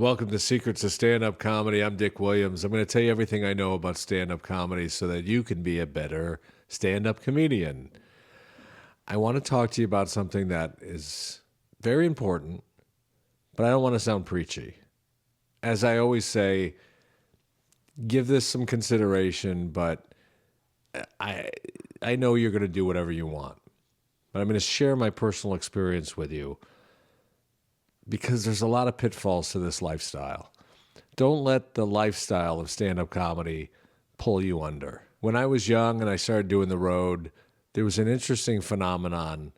Welcome to Secrets of Stand-Up Comedy. I'm Dick Williams. I'm going to tell you everything I know about stand-up comedy so that you can be a better stand-up comedian. I want to talk to you about something that is very important, but I don't want to sound preachy. As I always say, give this some consideration, but I I know you're going to do whatever you want. But I'm going to share my personal experience with you because there's a lot of pitfalls to this lifestyle. Don't let the lifestyle of stand-up comedy pull you under. When I was young and I started doing the road, there was an interesting phenomenon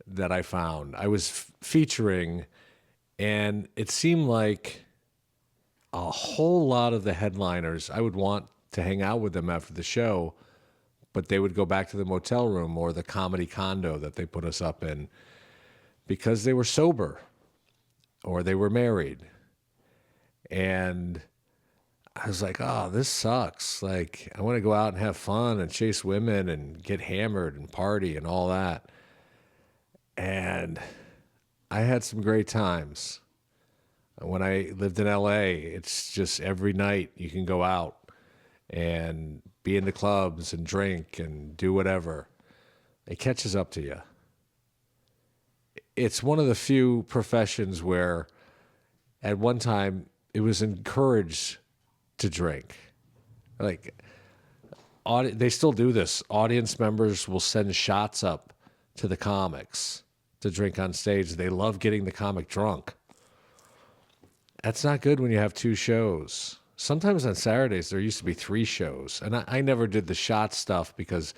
that I found. I was featuring, and it seemed like a whole lot of the headliners, I would want to hang out with them after the show, but they would go back to the motel room or the comedy condo that they put us up in because they were sober or they were married. And I was like, oh, this sucks. Like, I want to go out and have fun and chase women and get hammered and party and all that. And I had some great times. When I lived in LA, it's just every night you can go out and be in the clubs and drink and do whatever. It catches up to you. It's one of the few professions where at one time it was encouraged to drink. Like, they still do this. Audience members will send shots up to the comics to drink on stage. They love getting the comic drunk. That's not good when you have two shows. Sometimes on Saturdays, there used to be 3 shows. And I never did the shot stuff because,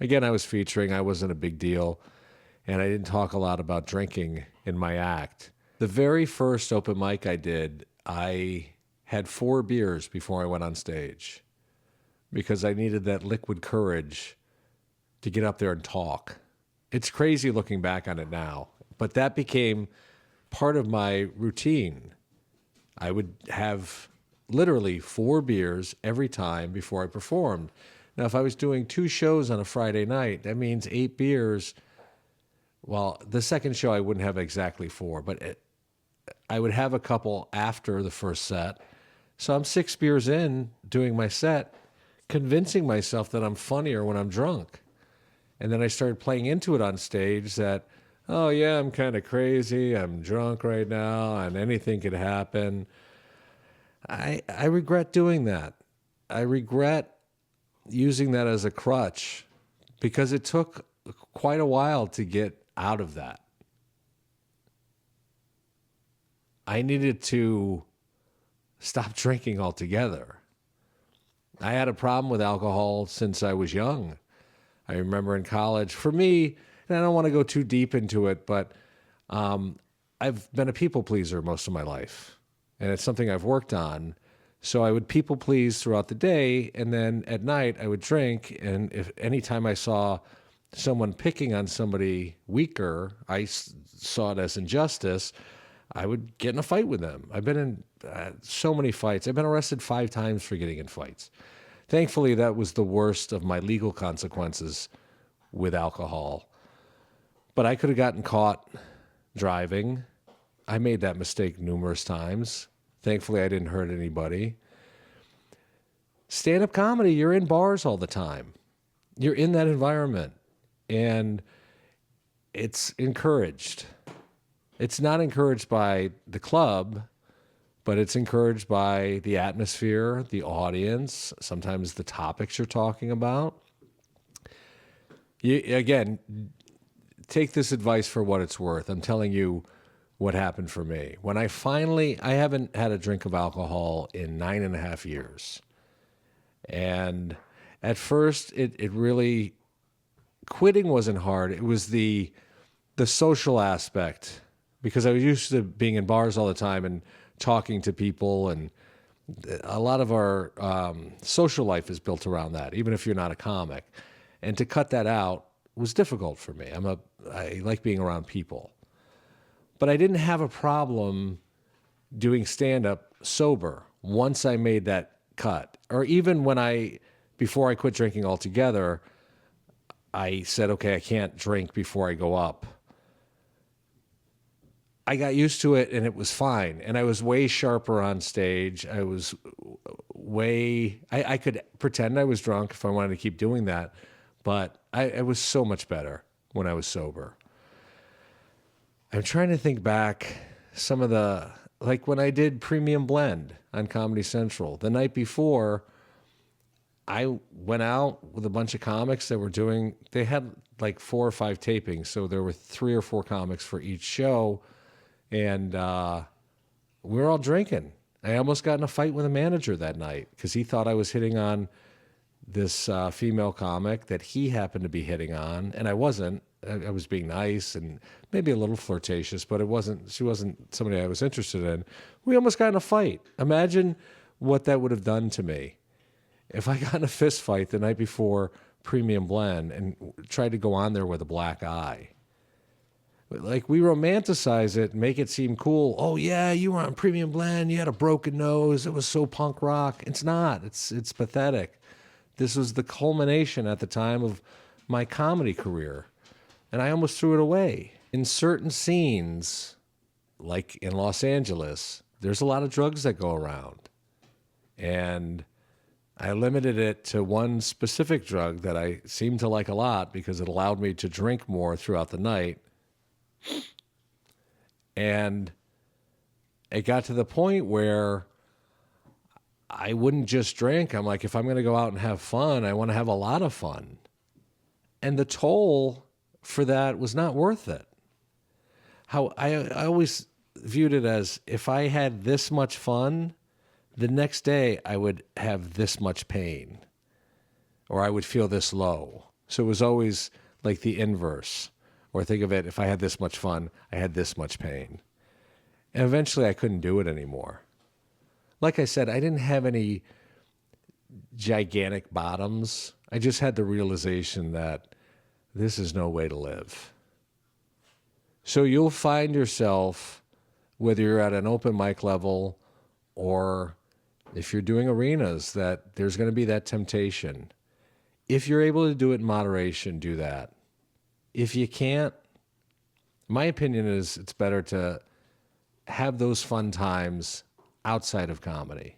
again, I was featuring. I wasn't a big deal. And I didn't talk a lot about drinking in my act. The very first open mic I did, I had 4 beers before I went on stage because I needed that liquid courage to get up there and talk. It's crazy looking back on it now, but that became part of my routine. I would have literally 4 beers every time before I performed. Now, if I was doing 2 shows on a Friday night, that means 8 beers. Well, the second show I wouldn't have exactly 4, but I would have a couple after the first set. So I'm 6 beers in doing my set, convincing myself that I'm funnier when I'm drunk. And then I started playing into it on stage that, oh yeah, I'm kind of crazy, I'm drunk right now, and anything could happen. I regret doing that. I regret using that as a crutch because it took quite a while to get out of that. I needed to stop drinking altogether. I had a problem with alcohol since I was young. I remember in college, for me, and I don't want to go too deep into it, but I've been a people pleaser most of my life, and it's something I've worked on. So I would people please throughout the day, and then at night I would drink, and if anytime I saw someone picking on somebody weaker, I saw it as injustice, I would get in a fight with them. I've been in so many fights. I've been arrested 5 times for getting in fights. Thankfully, that was the worst of my legal consequences with alcohol. But I could have gotten caught driving. I made that mistake numerous times. Thankfully, I didn't hurt anybody. Stand-up comedy, you're in bars all the time. You're in that environment. And it's encouraged. It's not encouraged by the club, but it's encouraged by the atmosphere, the audience, sometimes the topics you're talking about. Again, take this advice for what it's worth. I'm telling you what happened for me. When I haven't had a drink of alcohol in 9.5 years. And at first, it really, quitting wasn't hard. It was the social aspect, because I was used to being in bars all the time and talking to people, and a lot of our social life is built around that, even if you're not a comic. And to cut that out was difficult for me. I like being around people. But I didn't have a problem doing stand-up sober once I made that cut. Or even before I quit drinking altogether, I said, okay, I can't drink before I go up. I got used to it and it was fine. And I was way sharper on stage. I was I could pretend I was drunk if I wanted to keep doing that, but I was so much better when I was sober. I'm trying to think back some of like when I did Premium Blend on Comedy Central, the night before, I went out with a bunch of comics that were they had like 4 or 5 tapings. So there were 3 or 4 comics for each show. And we were all drinking. I almost got in a fight with a manager that night because he thought I was hitting on this female comic that he happened to be hitting on. And I wasn't. I was being nice and maybe a little flirtatious, but she wasn't somebody I was interested in. We almost got in a fight. Imagine what that would have done to me if I got in a fist fight the night before Premium Blend and tried to go on there with a black eye. Like, we romanticize it and make it seem cool. Oh yeah, you were on Premium Blend. You had a broken nose. It was so punk rock. It's not. It's pathetic. This was the culmination at the time of my comedy career, and I almost threw it away. In certain scenes, like in Los Angeles, there's a lot of drugs that go around, and I limited it to one specific drug that I seemed to like a lot because it allowed me to drink more throughout the night. And it got to the point where I wouldn't just drink. I'm like, if I'm going to go out and have fun, I want to have a lot of fun. And the toll for that was not worth it. I always viewed it as, if I had this much fun, the next day I would have this much pain, or I would feel this low. So it was always like the inverse. Or think of it, if I had this much fun, I had this much pain. And eventually I couldn't do it anymore. Like I said, I didn't have any gigantic bottoms. I just had the realization that this is no way to live. So you'll find yourself, whether you're at an open mic level or if you're doing arenas, that there's going to be that temptation. If you're able to do it in moderation, do that. If you can't, my opinion is it's better to have those fun times outside of comedy,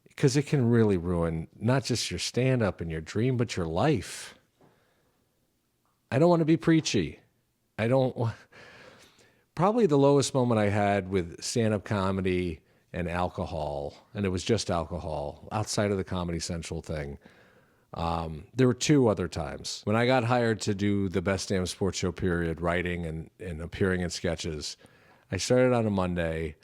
because it can really ruin not just your stand-up and your dream, but your life. I don't want to be preachy. Probably the lowest moment I had with stand-up comedy and alcohol, and it was just alcohol, outside of the Comedy Central thing. There were 2 other times. When I got hired to do the Best Damn Sports Show period, writing and appearing in sketches, I started on a Monday.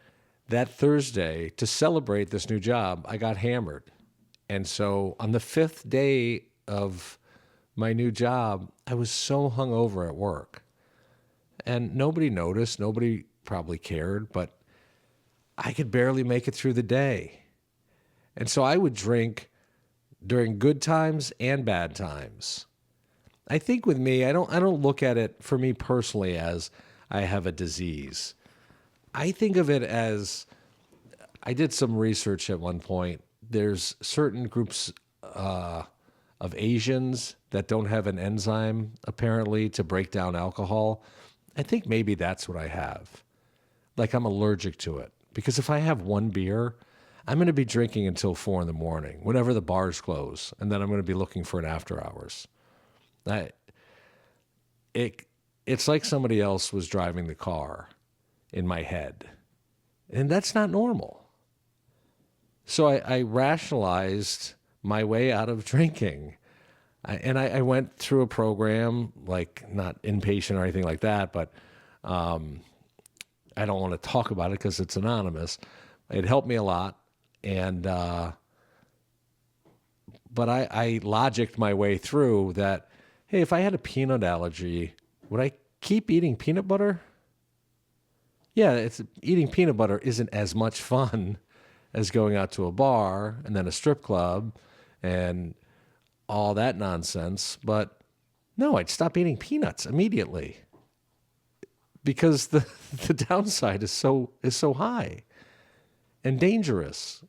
That Thursday, to celebrate this new job, I got hammered. And so on the 5th day of my new job, I was so hungover at work. And nobody noticed, nobody probably cared, but I could barely make it through the day. And so I would drink during good times and bad times. I think with me, I don't look at it, for me personally, as I have a disease. I think of it as, I did some research at one point. There's certain groups of Asians that don't have an enzyme, apparently, to break down alcohol. I think maybe that's what I have. Like, I'm allergic to it. Because if I have one beer, I'm going to be drinking until 4 a.m, whenever the bars close, and then I'm going to be looking for an after hours. It's like somebody else was driving the car in my head, and that's not normal. So I rationalized my way out of drinking, and I went through a program, like not inpatient or anything like that, but I don't want to talk about it because it's anonymous. It helped me a lot. And, but I logicked my way through that, hey, if I had a peanut allergy, would I keep eating peanut butter? Yeah, eating peanut butter isn't as much fun as going out to a bar and then a strip club and all that nonsense. But no, I'd stop eating peanuts immediately because the downside is so high and dangerous.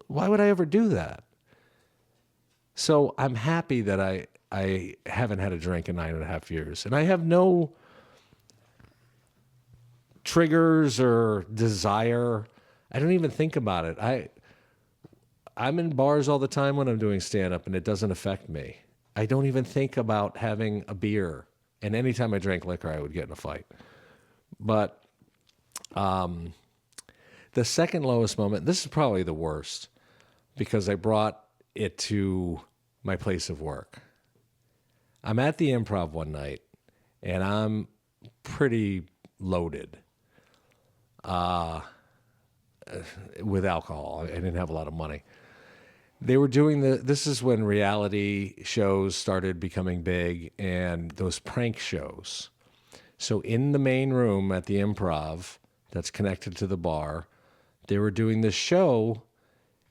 Why would I ever do that? So I'm happy that I haven't had a drink in 9.5 years. And I have no triggers or desire, I don't even think about it. I'm in bars all the time when I'm doing stand-up, and it doesn't affect me. I don't even think about having a beer. And anytime I drank liquor, I would get in a fight. But the second lowest moment, this is probably the worst, because I brought it to my place of work. I'm at the Improv one night, and I'm pretty loaded with alcohol. I didn't have a lot of money. They were doing this is when reality shows started becoming big, and those prank shows. So in the main room at the Improv that's connected to the bar, they were doing this show,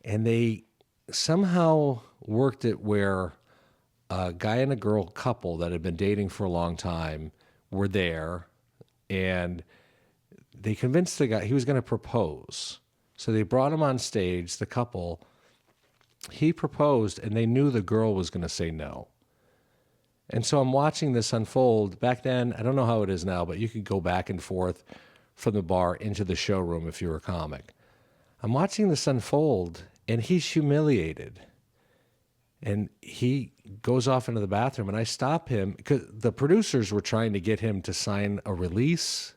and they somehow worked it where a guy and a girl couple that had been dating for a long time were there, and they convinced the guy he was going to propose. So they brought him on stage, the couple. He proposed, and they knew the girl was going to say no. And so I'm watching this unfold. Back then, I don't know how it is now, but you could go back and forth from the bar into the showroom if you were a comic. I'm watching this unfold, and he's humiliated. And he goes off into the bathroom, and I stop him because the producers were trying to get him to sign a release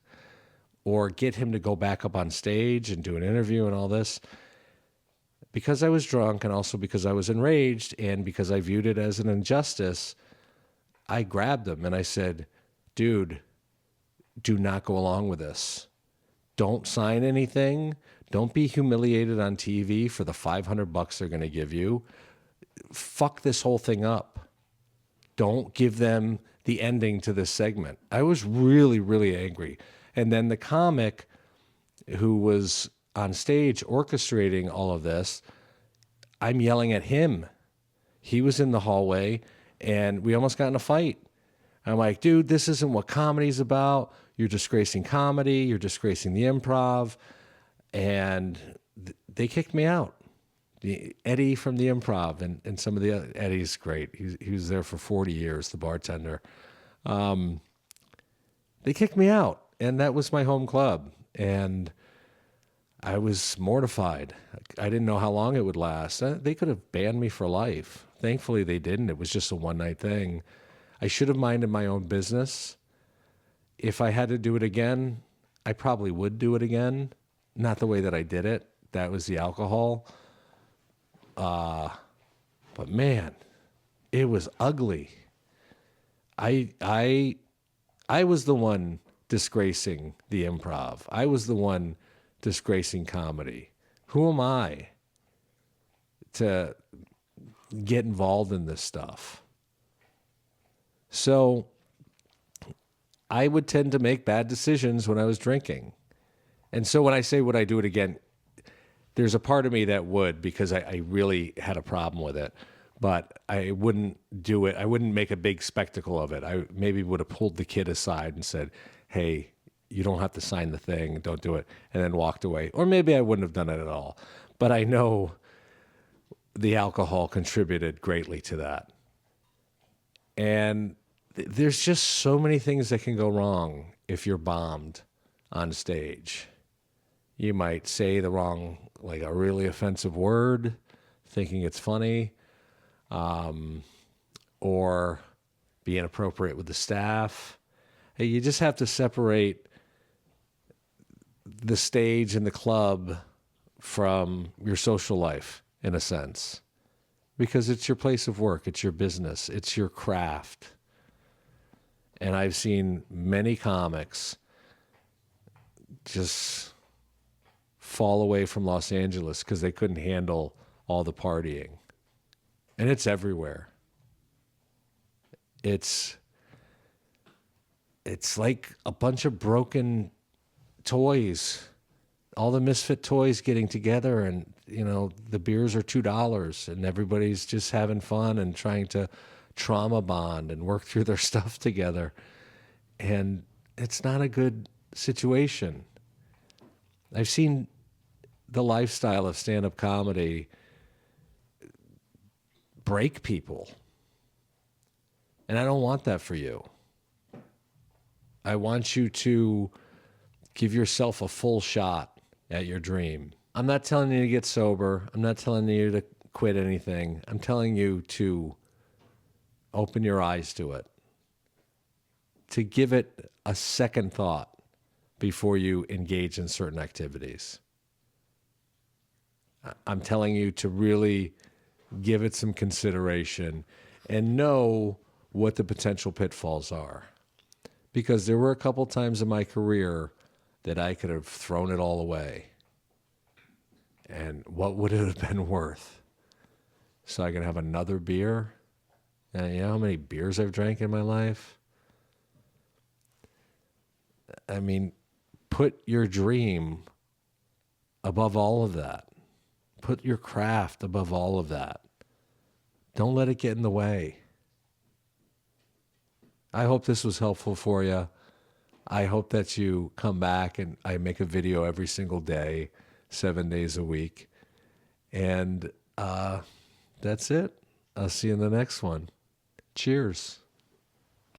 or get him to go back up on stage and do an interview and all this. Because I was drunk, and also because I was enraged, and because I viewed it as an injustice, I grabbed him and I said, dude, do not go along with this. Don't sign anything. Don't be humiliated on TV for the $500 they're going to give you. Fuck this whole thing up. Don't give them the ending to this segment. I was really, really angry. And then the comic who was on stage orchestrating all of this, I'm yelling at him. He was in the hallway, and we almost got in a fight. I'm like, dude, this isn't what comedy's about. You're disgracing comedy. You're disgracing the Improv. And they kicked me out. Eddie from the Improv and some of the other, Eddie's great. He was there for 40 years, the bartender. They kicked me out, and that was my home club. And I was mortified. I didn't know how long it would last. They could have banned me for life. Thankfully, they didn't. It was just a one-night thing. I should have minded my own business. If I had to do it again, I probably would do it again. Not the way that I did it. That was the alcohol. But man, it was ugly. I was the one disgracing the Improv. I was the one disgracing comedy. Who am I to get involved in this stuff? So I would tend to make bad decisions when I was drinking. And so when I say, would I do it again? There's a part of me that would, because I really had a problem with it. But I wouldn't do it. I wouldn't make a big spectacle of it. I maybe would have pulled the kid aside and said, hey, you don't have to sign the thing. Don't do it. And then walked away. Or maybe I wouldn't have done it at all. But I know the alcohol contributed greatly to that. And there's just so many things that can go wrong if you're bombed on stage. You might say the wrong, like a really offensive word, thinking it's funny, or be inappropriate with the staff. Hey, you just have to separate the stage and the club from your social life, in a sense, because it's your place of work, it's your business, it's your craft. And I've seen many comics just fall away from Los Angeles because they couldn't handle all the partying. And it's everywhere. It's like a bunch of broken toys, all the misfit toys getting together, and the beers are $2 and everybody's just having fun and trying to trauma bond and work through their stuff together. And it's not a good situation. I've seen the lifestyle of stand-up comedy break people. And I don't want that for you. I want you to Give yourself a full shot at your dream. I'm not telling you to get sober. I'm not telling you to quit anything. I'm telling you to open your eyes to it, to give it a second thought before you engage in certain activities. I'm telling you to really give it some consideration and know what the potential pitfalls are. Because there were a couple times in my career that I could have thrown it all away. And what would it have been worth? So I could have another beer? And you know how many beers I've drank in my life? I mean, put your dream above all of that. Put your craft above all of that. Don't let it get in the way. I hope this was helpful for you. I hope that you come back and I make a video every single day, 7 days a week. And that's it. I'll see you in the next one. Cheers.